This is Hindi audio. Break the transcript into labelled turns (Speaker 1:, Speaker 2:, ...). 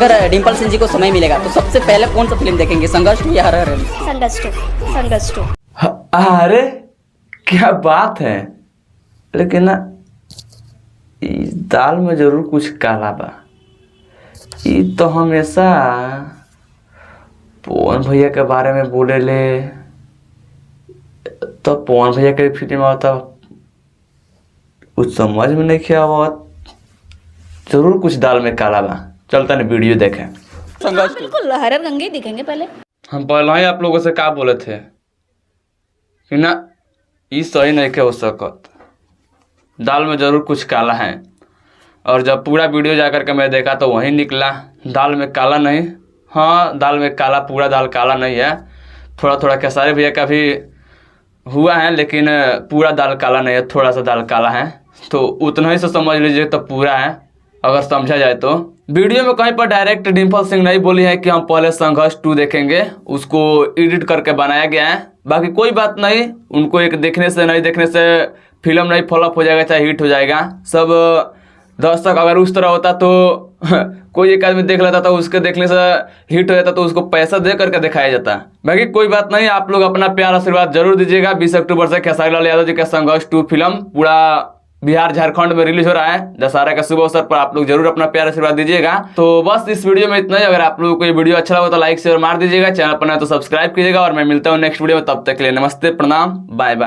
Speaker 1: अगर डिम्पल सिंह जी को समय मिलेगा तो सबसे पहले कौन सा फिल्म देखेंगे, संघर्ष या हर हर?
Speaker 2: संघर्ष टू।
Speaker 3: अरे क्या बात है। लेकिन ना इस दाल में जरूर कुछ काला बा। ये तो हमेशा पवन भैया के बारे में बोले ले, तो पवन भैया के फिल्म आता कुछ समझ में नहीं आवत। जरूर कुछ दाल में काला बा। चलता नहीं वीडियो देखें।
Speaker 1: संघर्ष
Speaker 2: बिल्कुल हरर गंगे दिखेंगे पहले।
Speaker 3: हम पहले ही आप लोगों से क्या बोले थे कि ना ये सही नहीं के हो सकत, दाल में जरूर कुछ काला है। और जब पूरा वीडियो जाकर के मैं देखा तो वही निकला दाल में काला नहीं। हाँ, दाल में काला, पूरा दाल काला नहीं है। थोड़ा थोड़ा खेसारी भैया का भी हुआ है, लेकिन पूरा दाल काला नहीं है, थोड़ा सा दाल काला है। तो उतना ही से समझ लीजिए तो पूरा है, अगर समझा जाए तो। वीडियो में कहीं पर डायरेक्ट डिम्पल सिंह नहीं बोली है कि हम पहले संघर्ष 2 देखेंगे, उसको एडिट करके बनाया गया है। बाकी कोई बात नहीं, उनको एक देखने से नहीं देखने से फिल्म नहीं फ्लॉप हो जाएगा, चाहे हिट हो जाएगा। सब दर्शक अगर उस तरह होता तो कोई एक आदमी देख लेता, तो उसके देखने से हिट हो जाता, तो उसको पैसा दे करके दिखाया जाता। बाकी कोई बात नहीं, आप लोग अपना प्यार आशीर्वाद जरूर दीजिएगा। 20 अक्टूबर से खेसारी लाल यादव जी का संघर्ष 2 फिल्म पूरा बिहार झारखंड में रिलीज हो रहा है। दशहरा का शुभ अवसर पर आप लोग जरूर अपना प्यार आशीर्वाद दीजिएगा। तो बस इस वीडियो में इतना ही। अगर आप लोगों को ये वीडियो अच्छा लगा तो लाइक शेयर मार दीजिएगा, चैनल पर नए तो सब्सक्राइब कीजिएगा। और मैं मिलता हूँ नेक्स्ट वीडियो में, तब तक के लिए नमस्ते, प्रणाम, बाय बाय।